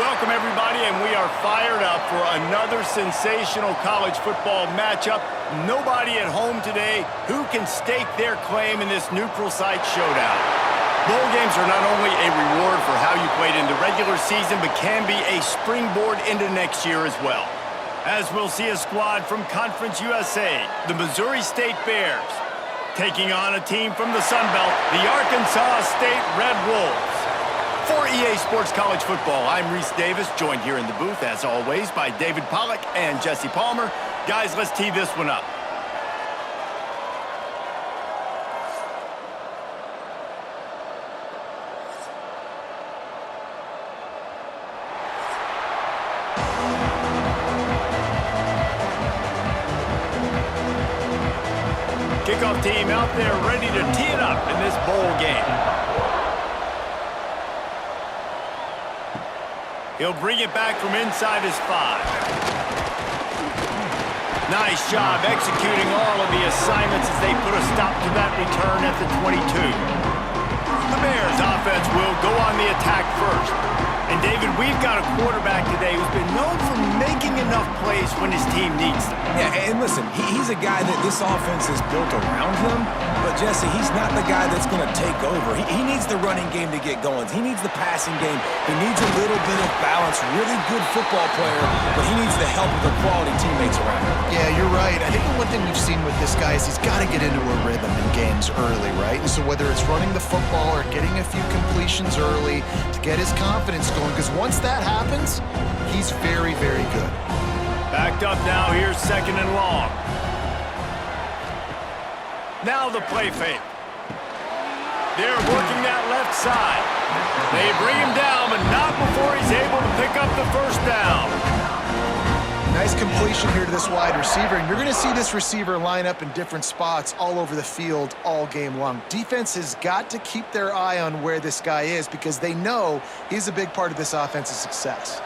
Welcome, everybody, and we are fired up for another sensational college football matchup. Nobody at home today who can stake their claim in this neutral site showdown. Bowl games are not only a reward for how you played in the regular season, but can be a springboard into next year as well. As we'll see a squad from Conference USA, the Missouri State Bears, taking on a team from the Sun Belt, the Arkansas State Red Wolves. For EA Sports College Football, I'm Reese Davis, joined here in the booth, as always, by David Pollack and Jesse Palmer. Guys, let's tee this one up. Kickoff team out there ready to tee it up in this bowl game. He'll bring it back from inside his 5. Nice job executing all of the assignments as they put a stop to that return at the 22. The Bears offense will go on the attack first. And David, we've got a quarterback today who's been known for making enough plays when his team needs them. Yeah, and listen, he's a guy that this offense is built around him, but Jesse, he's not the guy that's going to take over. He needs the running game to get going. He needs the passing game. He needs a little bit of balance. Really good football player, but he needs the help of the quality teammates around him. Yeah, you're right. I think the one thing we've seen with this guy is he's got to get into a rhythm in games early, right? And so whether it's running the football or getting a few completions early to get his confidence going, because once that happens, he's very, very good. Backed up now, here's second and long. Now the play fake. They're working that left side. They bring him down, but not before he's able to pick up the first down. Nice completion here to this wide receiver, and you're going to see this receiver line up in different spots all over the field all game long. Defense has got to keep their eye on where this guy is because they know he's a big part of this offense's success.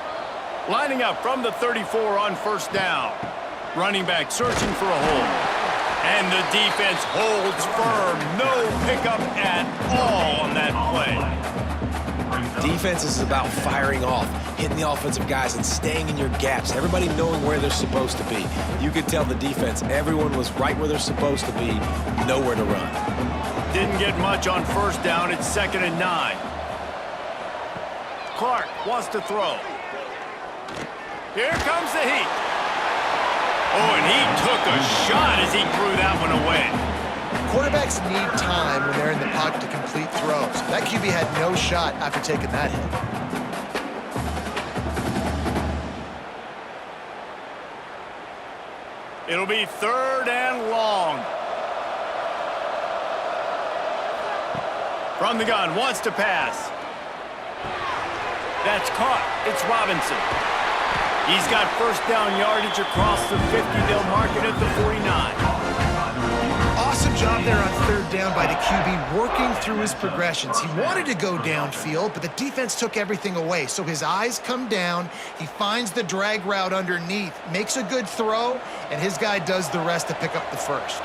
Lining up from the 34 on first down. Running back searching for a hole. And the defense holds firm. No pickup at all on that play. Defense is about firing off, hitting the offensive guys and staying in your gaps. Everybody knowing where they're supposed to be. You could tell the defense, everyone was right where they're supposed to be, nowhere to run. Didn't get much on first down. It's 2nd and 9. Clark wants to throw. Here comes the heat. Oh, and he took a shot as he threw that one away. Quarterbacks need time when they're in the pocket to complete throws. That QB had no shot after taking that hit. It'll be 3rd and long. From the gun, wants to pass. That's caught. It's Robinson. He's got first down yardage across the 50. They'll mark it at the 49. Awesome job there on 3rd down by the QB, working through his progressions. He wanted to go downfield, but the defense took everything away. So his eyes come down. He finds the drag route underneath, makes a good throw, and his guy does the rest to pick up the first.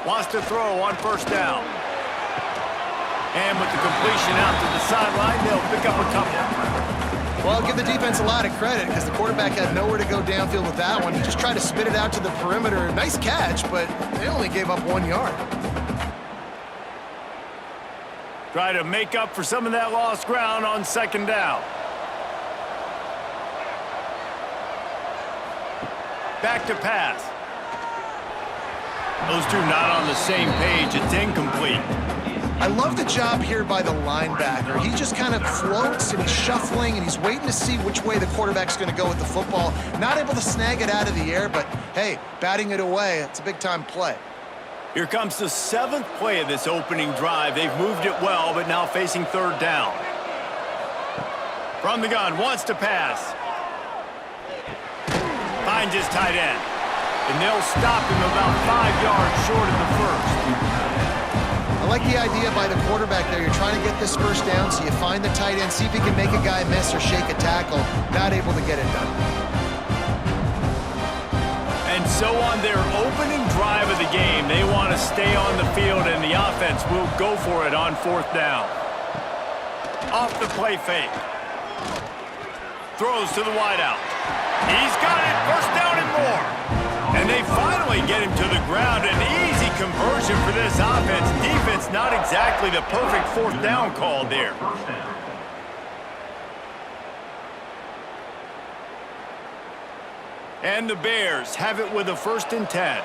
Wants to throw on first down. And with the completion out to the sideline, they'll pick up a couple. Well, I'll give the defense a lot of credit because the quarterback had nowhere to go downfield with that one. He just tried to spit it out to the perimeter. Nice catch, but they only gave up 1 yard. Try to make up for some of that lost ground on 2nd down. Back to pass. Those two not on the same page. It's incomplete. I love the job here by the linebacker. He just kind of floats and he's shuffling and he's waiting to see which way the quarterback's going to go with the football. Not able to snag it out of the air, but hey, batting it away, it's a big-time play. Here comes the 7th play of this opening drive. They've moved it well, but now facing 3rd down. From the gun, wants to pass. Finds his tight end. And they'll stop him about 5 yards short of the first. I like the idea by the quarterback there. You're trying to get this first down, so you find the tight end, see if he can make a guy miss or shake a tackle. Not able to get it done. And so on their opening drive of the game, they want to stay on the field, and the offense will go for it on 4th down. off the play fake. Throws to the wideout. He's got it. First down and more. And they finally get him to the ground. An easy conversion for this offense. Defense not exactly the perfect fourth down call there. And the Bears have it with a 1st and 10.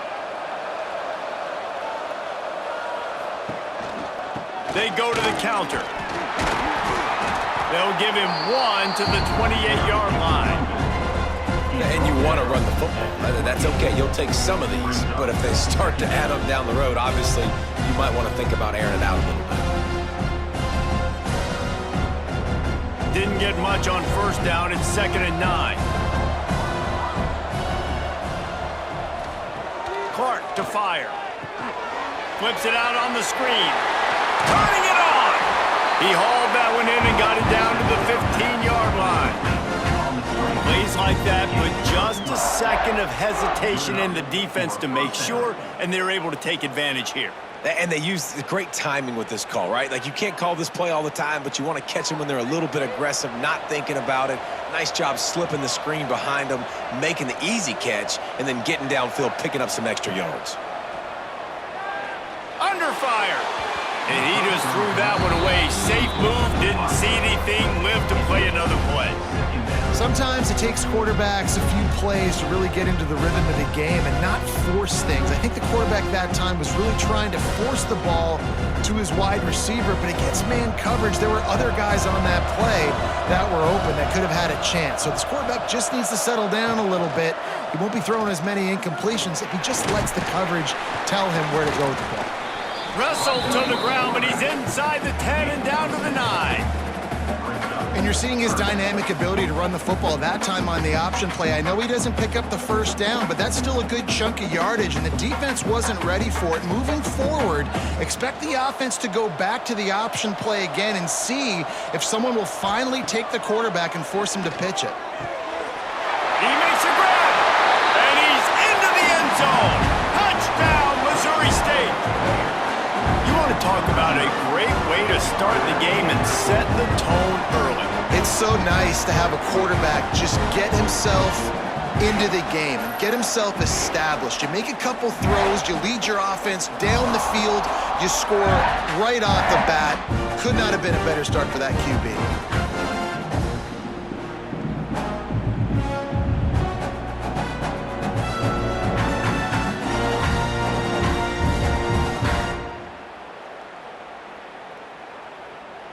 They go to the counter. They'll give him 1 to the 28-yard line. And you want to run the football. That's okay. You'll take some of these. But if they start to add them down the road, obviously, you might want to think about airing it out a little bit. Didn't get much on 1st down. It's 2nd and 9. Clark to fire. Flips it out on the screen. Turning it on! He hauled that one in and got it down to the 15-yard line. Plays like that, but just a second of hesitation in the defense to make sure, and they're able to take advantage here. And they use great timing with this call, right? Like, you can't call this play all the time, but you want to catch them when they're a little bit aggressive, not thinking about it. Nice job slipping the screen behind them, making the easy catch, and then getting downfield, picking up some extra yards. Under fire. And he just threw that one away. Safe move, didn't see anything, lived to play another play. Sometimes it takes quarterbacks a few plays to really get into the rhythm of the game and not force things. I think the quarterback that time was really trying to force the ball to his wide receiver, but against man coverage, there were other guys on that play that were open that could have had a chance. So this quarterback just needs to settle down a little bit. He won't be throwing as many incompletions if he just lets the coverage tell him where to go with the ball. Wrestled to the ground, but he's inside the 10 and down to the 9. And you're seeing his dynamic ability to run the football that time on the option play. I know he doesn't pick up the 1st down, but that's still a good chunk of yardage, and the defense wasn't ready for it. Moving forward, expect the offense to go back to the option play again and see if someone will finally take the quarterback and force him to pitch it. He makes a grab, and he's into the end zone. Touchdown, Missouri State. You want to talk about a great way to start the game and set the tone early. It's so nice to have a quarterback just get himself into the game and get himself established. You make a couple throws, you lead your offense down the field, you score right off the bat. Could not have been a better start for that QB.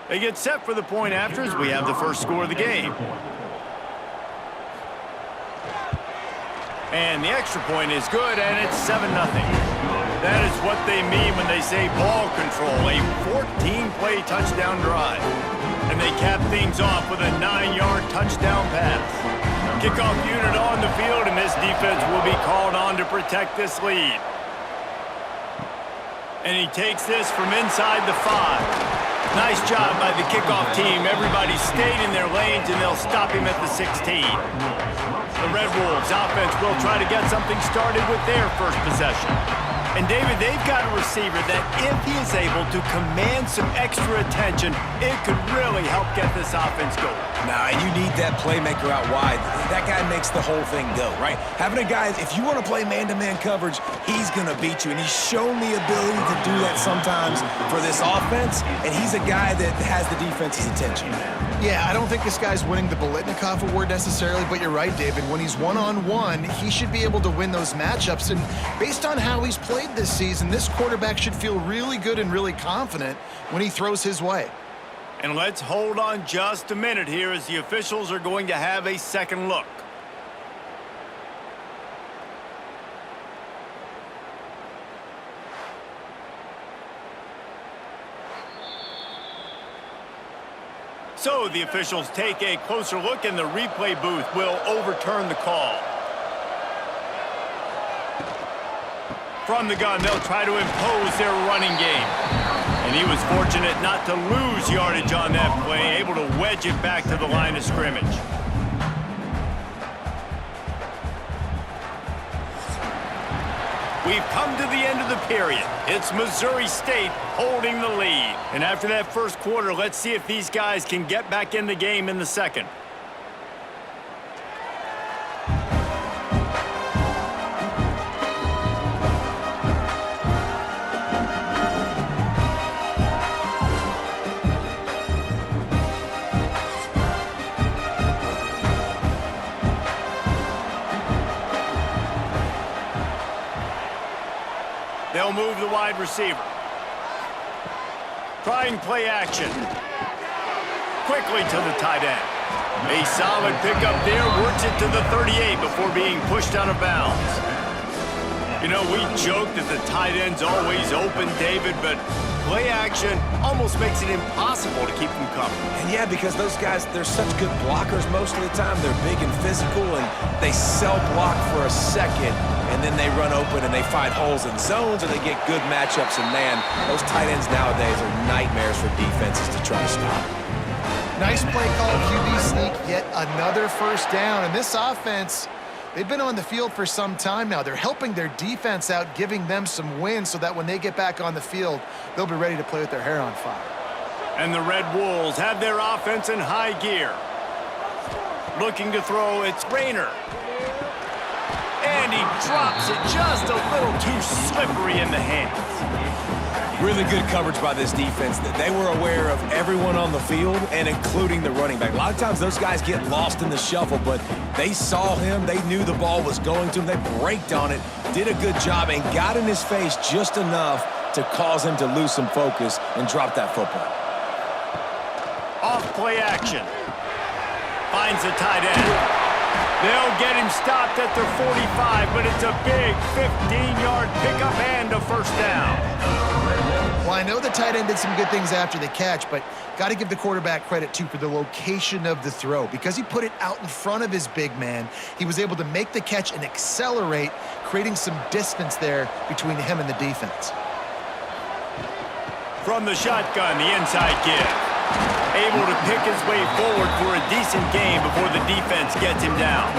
They get set for the point after as we have the first score of the game. And the extra point is good, and it's 7-0. That is what they mean when they say ball control, a 14-play touchdown drive. And they cap things off with a 9-yard touchdown pass. Kickoff unit on the field, and this defense will be called on to protect this lead. And he takes this from inside the 5. Nice job by the kickoff team. Everybody stayed in their lanes, and they'll stop him at the 16. The Red Wolves offense will try to get something started with their first possession. And, David, they've got a receiver that if he is able to command some extra attention, it could really help get this offense going. Nah, you need that playmaker out wide. That guy makes the whole thing go, right? Having a guy, if you want to play man-to-man coverage, he's going to beat you. And he's shown the ability to do that sometimes for this offense. And he's a guy that has the defense's attention. Yeah, I don't think this guy's winning the Biletnikoff Award necessarily, but you're right, David. When he's one-on-one, he should be able to win those matchups. And based on how he's played this season, this quarterback should feel really good and really confident when he throws his way. And let's hold on just a minute here as the officials are going to have a second look. So the officials take a closer look, and the replay booth will overturn the call. From the gun, they'll try to impose their running game. And he was fortunate not to lose yardage on that play, able to wedge it back to the line of scrimmage. we've come to the end of the period. It's Missouri State holding the lead. And after that first quarter, let's see if these guys can get back in the game in the second. They'll move the wide receiver. Trying play action. Quickly to the tight end. A solid pickup there, works it to the 38 before being pushed out of bounds. You know, we joke that the tight end's always open, David, but play action almost makes it impossible to keep them covered. And yeah, because those guys, they're such good blockers most of the time. They're big and physical, and they cell block for a second, and then they run open and they find holes in zones, and they get good matchups. And man, those tight ends nowadays are nightmares for defenses to try to stop. Nice play call, QB sneak, yet another first down. And this offense, they've been on the field for some time now. They're helping their defense out, giving them some wins so that when they get back on the field, they'll be ready to play with their hair on fire. And the Red Wolves have their offense in high gear. Looking to throw, it's Rayner. And he drops it just a little too slippery in the hands. Really good coverage by this defense. They were aware of everyone on the field, and including the running back. A lot of times those guys get lost in the shuffle, but they saw him. They knew the ball was going to him. They braked on it, did a good job, and got in his face just enough to cause him to lose some focus and drop that football. Off play action. Finds the tight end. They'll get him stopped at the 45, but it's a big 15-yard pickup and a first down. Well, I know the tight end did some good things after the catch, but got to give the quarterback credit, too, for the location of the throw. Because he put it out in front of his big man, he was able to make the catch and accelerate, creating some distance there between him and the defense. From the shotgun, the inside give. Able to pick his way forward for a decent game before the defense gets him down.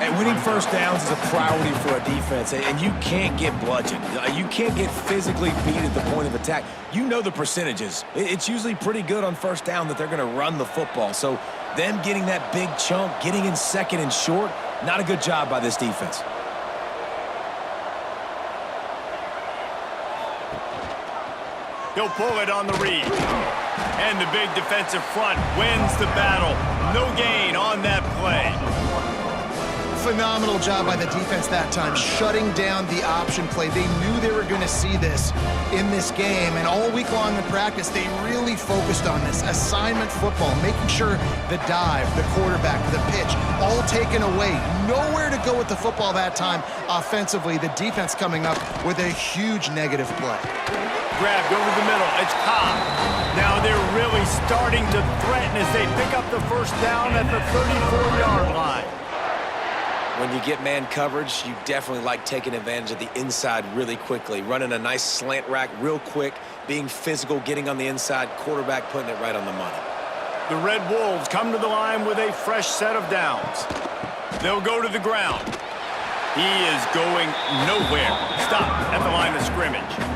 And winning first downs is a priority for a defense, and you can't get bludgeoned. You can't get physically beat at the point of attack. You know the percentages. It's usually pretty good on first down that they're going to run the football. So them getting that big chunk, getting in second and short, not a good job by this defense. He'll pull it on the read. And the big defensive front wins the battle. No gain on that play. Phenomenal job by the defense that time, shutting down the option play. They knew they were going to see this in this game, and all week long in practice, they really focused on this. Assignment football, making sure the dive, the quarterback, the pitch, all taken away. Nowhere to go with the football that time offensively. The defense coming up with a huge negative play. Grabbed over the middle. It's Cobb. Now they're really starting to threaten as they pick up the first down at the 34-yard line. When you get man coverage, you definitely like taking advantage of the inside really quickly, running a nice slant rack real quick, being physical, getting on the inside, quarterback putting it right on the money. The Red Wolves come to the line with a fresh set of downs. They'll go to the ground. He is going nowhere. Stop at the line of scrimmage.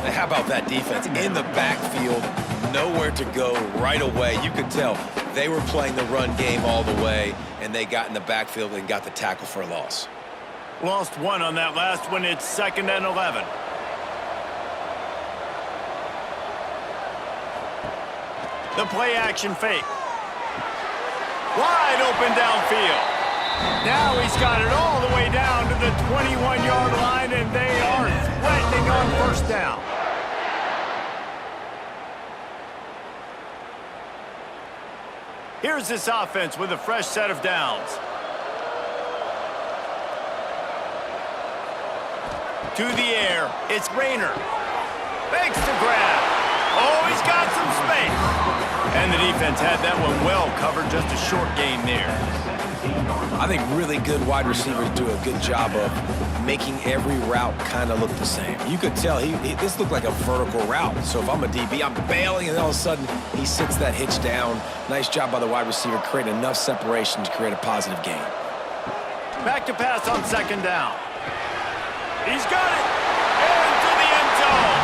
How about that defense? In the backfield, nowhere to go right away. You could tell they were playing the run game all the way, and they got in the backfield and got the tackle for a loss. Lost one on that last one. It's 2nd and 11. The play action fake. Wide open downfield. Now he's got it all the way down to the 21-yard line, and they are threatening on first down. Here's this offense with a fresh set of downs. To the air, it's Rayner. Fakes the grab. Oh, he's got some space. And the defense had that one well covered, just a short gain there. I think really good wide receivers do a good job of making every route kind of look the same. You could tell this looked like a vertical route. So if I'm a DB, I'm bailing, and all of a sudden he sits that hitch down. Nice job by the wide receiver, creating enough separation to create a positive gain. Back to pass on 2nd down. He's got it. Into the end zone.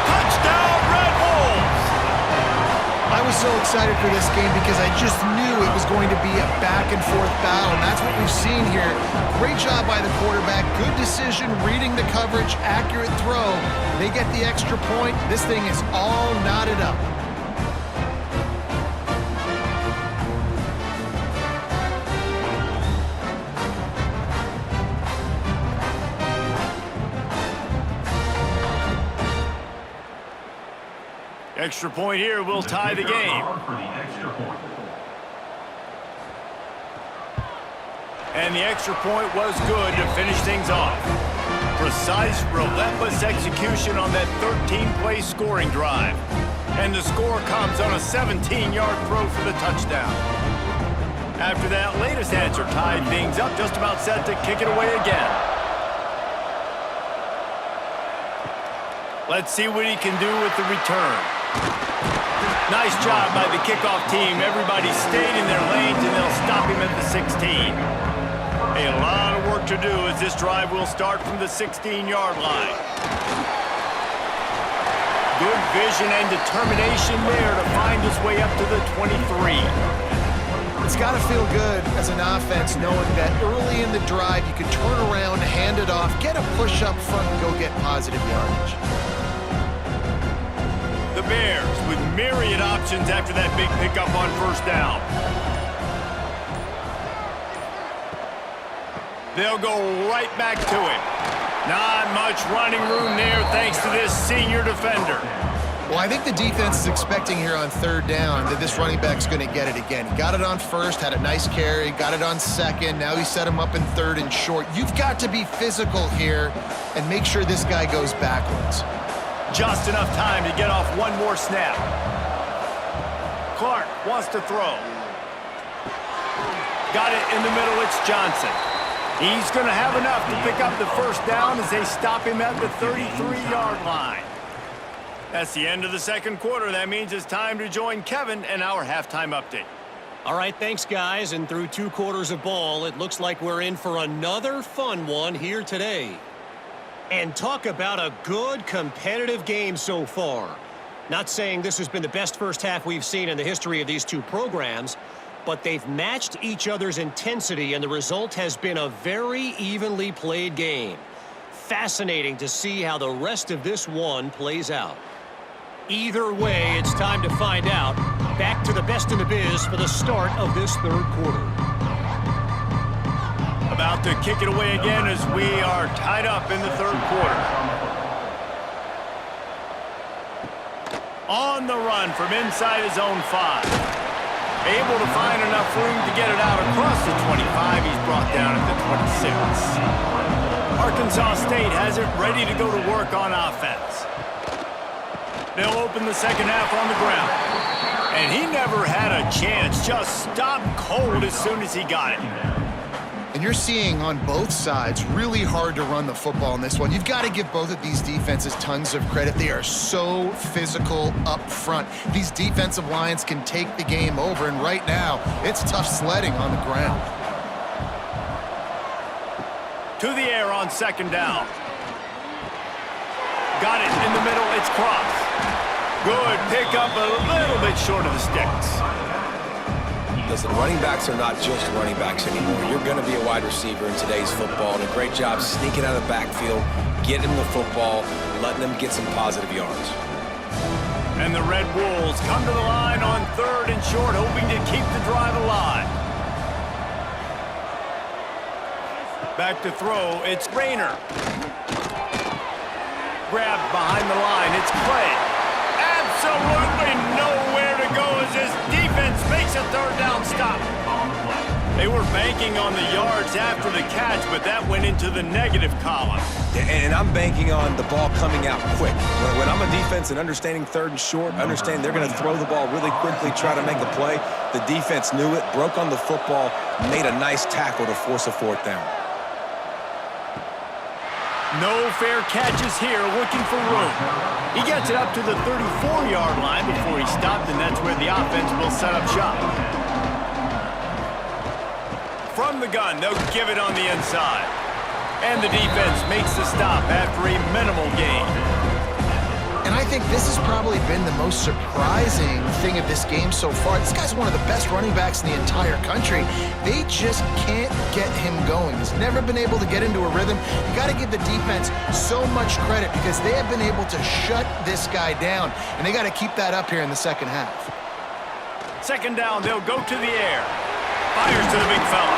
Touchdown, Red Wolves. I was so excited for this game because I just knew it was going to be a back-and-forth battle, and that's what we've seen here. Great job by the quarterback. Good decision, reading the coverage, accurate throw. They get the extra point. This thing is all knotted up. Extra point here will tie the game. And the extra point was good to finish things off. Precise, relentless execution on that 13-play scoring drive. And the score comes on a 17-yard throw for the touchdown. After that latest answer tied things up, just about set to kick it away again. Let's see what he can do with the return. Nice job by the kickoff team. Everybody stayed in their lanes, and they'll stop him at the 16. A lot of work to do as this drive will start from the 16-yard line. Good vision and determination there to find his way up to the 23. It's got to feel good as an offense knowing that early in the drive you can turn around, hand it off, get a push up front, and go get positive yardage. The Bears with myriad options after that big pickup on first down. They'll go right back to him. Not much running room there thanks to this senior defender. Well, I think the defense is expecting here on third down that this running back's going to get it again. He got it on first, had a nice carry, got it on second. Now he set him up in third and short. You've got to be physical here and make sure this guy goes backwards. Just enough time to get off one more snap. Clark wants to throw. Got it in the middle, it's Johnson. He's going to have enough to pick up the first down as they stop him at the 33-yard line. That's the end of the second quarter. That means it's time to join Kevin and our halftime update. All right, thanks, guys. And through 2 quarters of ball, it looks like we're in for another fun one here today. And talk about a good competitive game so far. Not saying this has been the best first half we've seen in the history of these two programs, but they've matched each other's intensity, and the result has been a very evenly played game. Fascinating to see how the rest of this one plays out. Either way, it's time to find out. Back to the best in the biz for the start of this third quarter. About to kick it away again as we are tied up in the third quarter. On the run from inside his own 5. Able to find enough room to get it out across the 25. He's brought down at the 26. Arkansas State has it ready to go to work on offense. They'll open the second half on the ground. And he never had a chance. Just stopped cold as soon as he got it. And you're seeing on both sides really hard to run the football in this one. You've got to give both of these defenses tons of credit. They are so physical up front. These defensive lines can take the game over, and right now, it's tough sledding on the ground. To the air on second down. Got it in the middle, it's Cross. Good pickup, a little bit short of the sticks. Listen, running backs are not just running backs anymore. You're going to be a wide receiver in today's football, and a great job sneaking out of the backfield, getting the football, letting them get some positive yards. And the Red Wolves come to the line on third and short, hoping to keep the drive alive. Back to throw, it's Rayner. Grabbed behind the line, it's Clay. Absolutely nowhere to go as this defense makes a third down stop. They were banking on the yards after the catch, but that went into the negative column. And I'm banking on the ball coming out quick. When I'm a defense and understanding third and short, understand they're going to throw the ball really quickly, try to make a play. The defense knew it, broke on the football, made a nice tackle to force a fourth down. No fair catches here, looking for room. He gets it up to the 34-yard line before he stopped, and that's where the offense will set up shop. From the gun, they'll give it on the inside. And the defense makes the stop after a minimal gain. And I think this has probably been the most surprising thing of this game so far. This guy's one of the best running backs in the entire country. They just can't get him going. He's never been able to get into a rhythm. You got to give the defense so much credit because they have been able to shut this guy down, and they got to keep that up here in the second half. Second down, they'll go to the air. Fires to the big fella.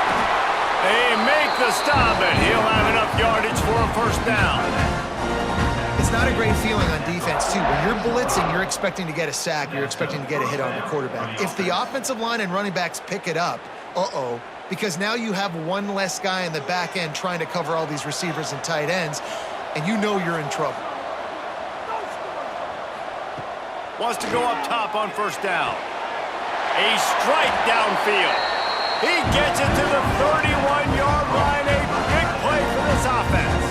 They make the stop, and he'll have enough yardage for a first down. It's not a great feeling on defense, too. When you're blitzing, you're expecting to get a sack. You're expecting to get a hit on the quarterback. If the offensive line and running backs pick it up, because now you have one less guy in the back end trying to cover all these receivers and tight ends, and you know you're in trouble. Wants to go up top on first down. A strike downfield. He gets it to the 31-yard line. A big play for this offense.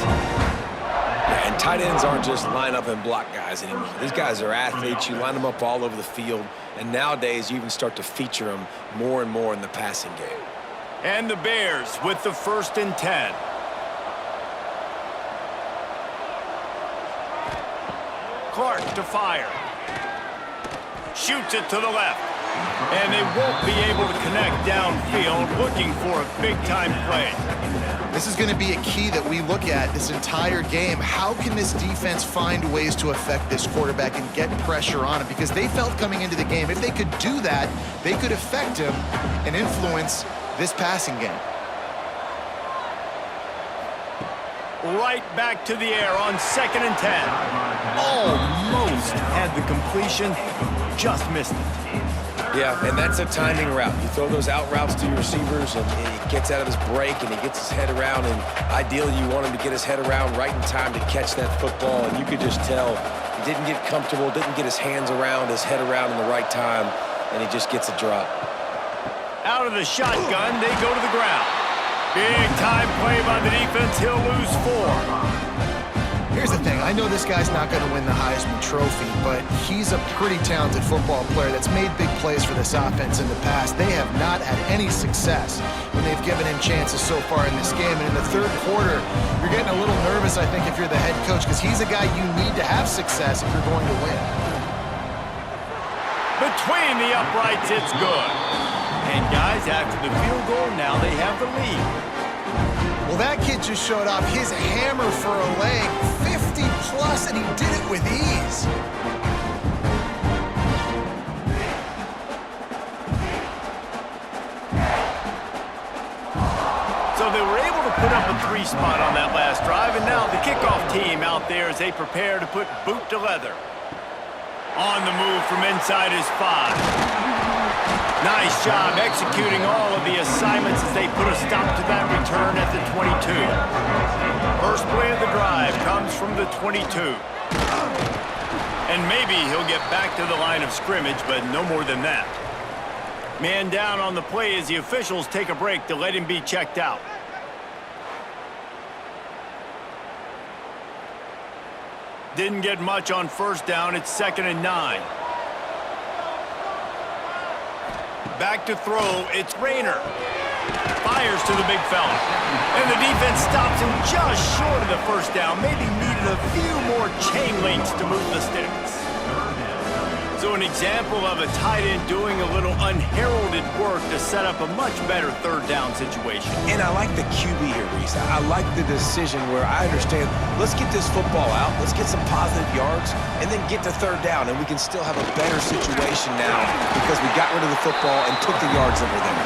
And tight ends aren't just line up and block guys anymore. These guys are athletes. You line them up all over the field. And nowadays, you even start to feature them more and more in the passing game. And the Bears with the 1st and 10. Clark to fire. Shoots it to the left. And they won't be able to connect downfield, looking for a big-time play. This is going to be a key that we look at this entire game. How can this defense find ways to affect this quarterback and get pressure on him? Because they felt coming into the game, if they could do that, they could affect him and influence this passing game. Right back to the air on 2nd and 10. Almost had the completion, just missed it. Yeah, and that's a timing route. You throw those out routes to your receivers, and he gets out of his break, and he gets his head around, and ideally you want him to get his head around right in time to catch that football, and you could just tell he didn't get comfortable, didn't get his hands around, his head around in the right time, and he just gets a drop. Out of the shotgun, they go to the ground. Big time play by the defense. He'll lose 4. Here's the thing. I know this guy's not going to win the Heisman Trophy, but he's a pretty talented football player that's made big plays for this offense in the past. They have not had any success when they've given him chances so far in this game. And in the third quarter, you're getting a little nervous, I think, if you're the head coach, because he's a guy you need to have success if you're going to win. Between the uprights, it's good. And guys, after the field goal, now they have the lead. Well, that kid just showed off his hammer for a leg, 50-plus, and he did it with ease. So they were able to put up a 3 spot on that last drive, and now the kickoff team out there as they prepare to put boot to leather. On the move from inside his 5. Nice job executing all of the assignments as they put a stop to that return at the 22. First play of the drive comes from the 22. And maybe he'll get back to the line of scrimmage, but no more than that. Man down on the play as the officials take a break to let him be checked out. Didn't get much on first down. It's 2nd and 9. Back to throw, it's Rayner. Fires to the big fella. And the defense stops him just short of the first down. Maybe needed a few more chain links to move the sticks. So an example of a tight end doing a little unheralded work to set up a much better third down situation. And I like the QB here, Reese. I like the decision where I understand, let's get this football out, let's get some positive yards, and then get to third down, and we can still have a better situation now because we got rid of the football and took the yards that were there.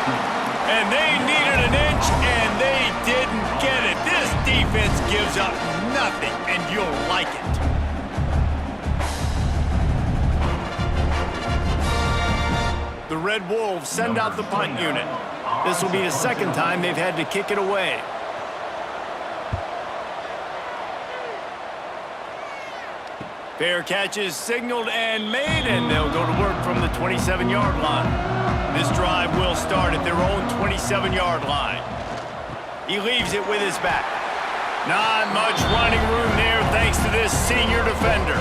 And they needed an inch, and they didn't get it. This defense gives up nothing, and you'll like it. The Red Wolves send out the punt unit. This will be the 2nd time they've had to kick it away. Fair catch is signaled and made, and they'll go to work from the 27-yard line. This drive will start at their own 27-yard line. He leaves it with his back. Not much running room there thanks to this senior defender.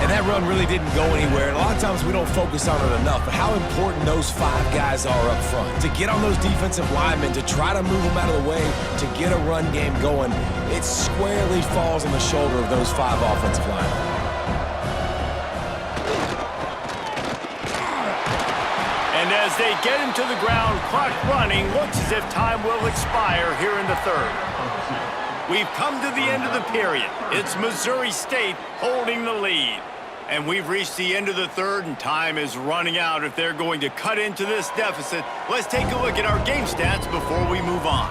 And that run really didn't go anywhere. And a lot of times we don't focus on it enough, but how important those 5 guys are up front. To get on those defensive linemen, to try to move them out of the way, to get a run game going, it squarely falls on the shoulder of those 5 offensive linemen. And as they get him to the ground, clock running, looks as if time will expire here in the third. We've come to the end of the period. It's Missouri State holding the lead. And we've reached the end of the third, and time is running out if they're going to cut into this deficit. Let's take a look at our game stats before we move on.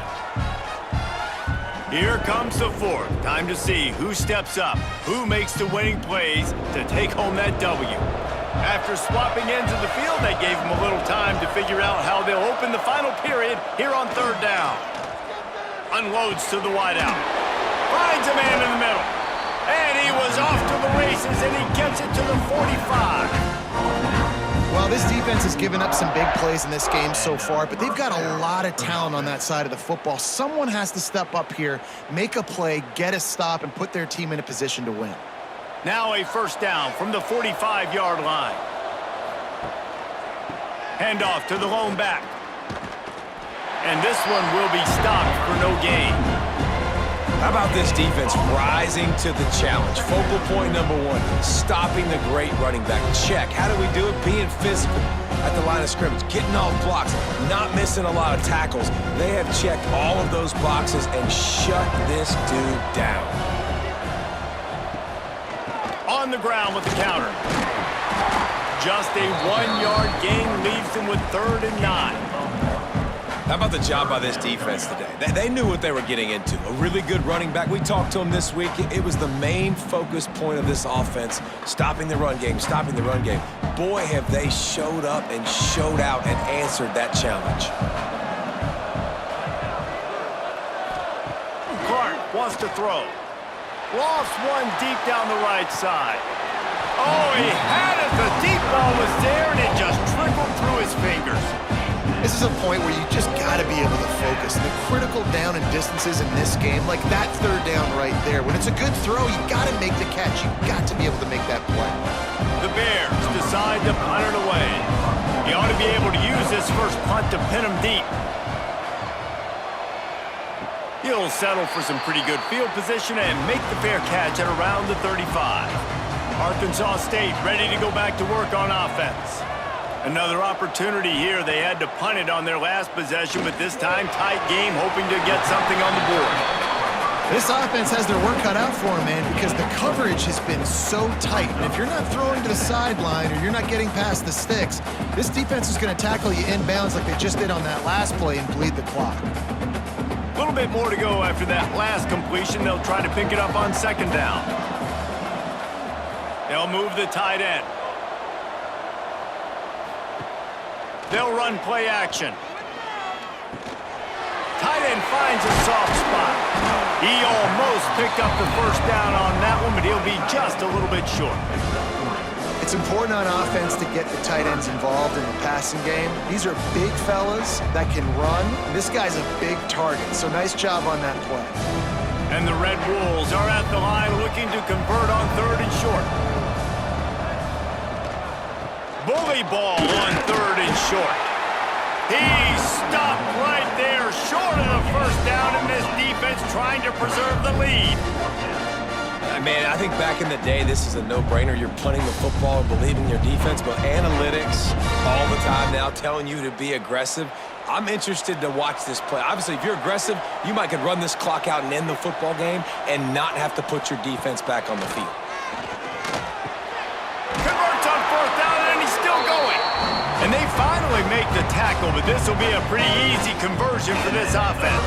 Here comes the fourth. Time to see who steps up, who makes the winning plays to take home that W. After swapping ends of the field, they gave him a little time to figure out how they'll open the final period here on third down. Unloads to the wideout. Finds a man in the middle. And he was off to the races, and he gets it to the 45. Well, this defense has given up some big plays in this game so far, but they've got a lot of talent on that side of the football. Someone has to step up here, make a play, get a stop, and put their team in a position to win. Now a first down from the 45-yard line. Handoff to the lone back. And this one will be stopped for no gain. How about this defense rising to the challenge? Focal point number 1, stopping the great running back. Check. How do we do it? Being physical at the line of scrimmage, getting off blocks, not missing a lot of tackles. They have checked all of those boxes and shut this dude down. On the ground with the counter. Just a 1-yard gain leaves them with 3rd and 9. How about the job by this defense today? They knew what they were getting into. A really good running back. We talked to him this week. It was the main focus point of this offense, stopping the run game, stopping the run game. Boy, have they showed up and showed out and answered that challenge. Clark wants to throw. Lofts one deep down the right side. Oh, he had it. The deep ball was there, and it just trickled through his fingers. This is a point where you just got to be able to focus. The critical down and distances in this game, like that third down right there. When it's a good throw, you got to make the catch. You got to be able to make that play. The Bears decide to punt it away. He ought to be able to use this first punt to pin him deep. He'll settle for some pretty good field position and make the fair catch at around the 35. Arkansas State ready to go back to work on offense. Another opportunity here. They had to punt it on their last possession, but this time tight game, hoping to get something on the board. This offense has their work cut out for them, man, because the coverage has been so tight. And if you're not throwing to the sideline or you're not getting past the sticks, this defense is going to tackle you inbounds like they just did on that last play and bleed the clock. A little bit more to go after that last completion. They'll try to pick it up on second down. They'll move the tight end. They'll run play action. Tight end finds a soft spot. He almost picked up the first down on that one, but he'll be just a little bit short. It's important on offense to get the tight ends involved in the passing game. These are big fellas that can run. This guy's a big target, so nice job on that play. And the Red Wolves are at the line looking to convert on 3rd and short. Bully ball on 3rd and short. He stopped right there, short of the first down, and this defense trying to preserve the lead. Man, I think back in the day, this is a no-brainer. You're punting the football and believing your defense, but analytics all the time now telling you to be aggressive. I'm interested to watch this play. Obviously, if you're aggressive, you might could run this clock out and end the football game and not have to put your defense back on the field. Converts on 4th down, and he's still going. And they finally make the tackle, but this will be a pretty easy conversion for this offense.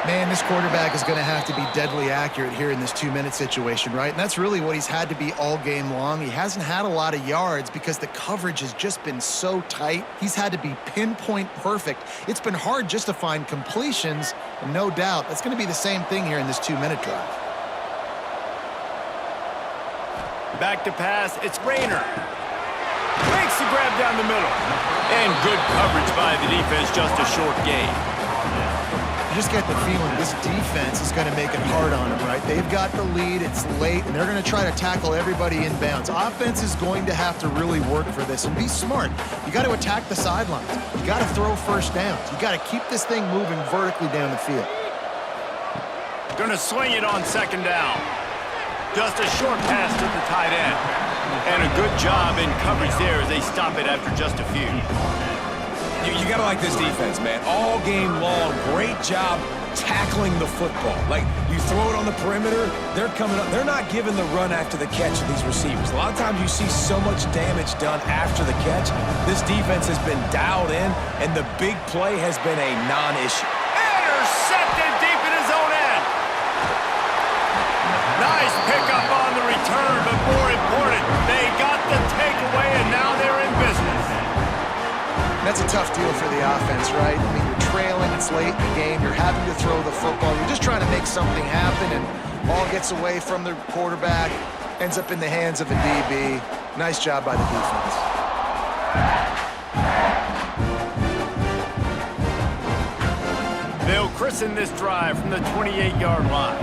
Man, this quarterback is going to have to be deadly accurate here in this 2-minute situation, right? And that's really what he's had to be all game long. He hasn't had a lot of yards because the coverage has just been so tight. He's had to be pinpoint perfect. It's been hard just to find completions, and no doubt that's going to be the same thing here in this 2-minute drive. Back to pass, it's Rayner. Makes the grab down the middle. And good coverage by the defense, just a short gain. just get the feeling this defense is going to make it hard on them, right? They've got the lead, it's late, and they're going to try to tackle everybody inbounds. Offense is going to have to really work for this and be smart. You got to attack the sidelines. You got to throw first downs. You got to keep this thing moving vertically down the field. Going to swing it on second down. Just a short pass to the tight end. And a good job in coverage there as they stop it after just a few. You got to like this defense, man. All game long, great job tackling the football. Like, you throw it on the perimeter, they're coming up. They're not giving the run after the catch to these receivers. A lot of times you see so much damage done after the catch. This defense has been dialed in, and the big play has been a non-issue. Intercepted deep in his own end. Nice pickup on the return, but more important, they got the takeaway, and now they're in business. That's a tough deal for the offense, right? I mean, you're trailing, it's late in the game, you're having to throw the football, you're just trying to make something happen, and ball gets away from the quarterback, ends up in the hands of a DB. Nice job by the defense. They'll christen this drive from the 28-yard line.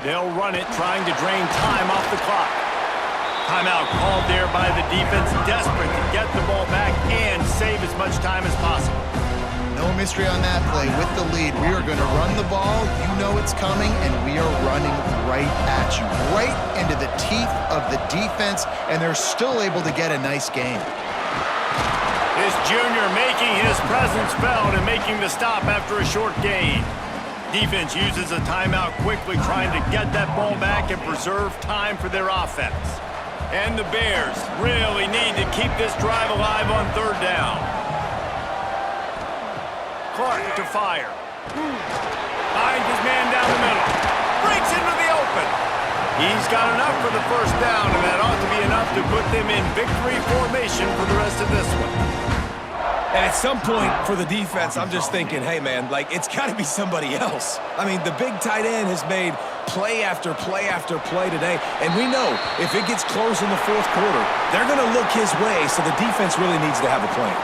They'll run it, trying to drain time off the clock. Timeout called there by the defense, desperate to get the ball back and save as much time as possible. No mystery on that play. With the lead, we are going to run the ball. You know it's coming, and we are running right at you, right into the teeth of the defense, and they're still able to get a nice game. This junior making his presence felt and making the stop after a short gain. Defense uses a timeout quickly, trying to get that ball back and preserve time for their offense. And the Bears really need to keep this drive alive on third down. Clark to fire. Finds his man down the middle. Breaks into the open. He's got enough for the first down, and that ought to be enough to put them in victory formation for the rest of this one. And at some point for the defense, I'm just thinking, hey, man, like, it's got to be somebody else. I mean, the big tight end has made play after play after play today. And we know if it gets close in the fourth quarter, they're going to look his way, so the defense really needs to have a plan.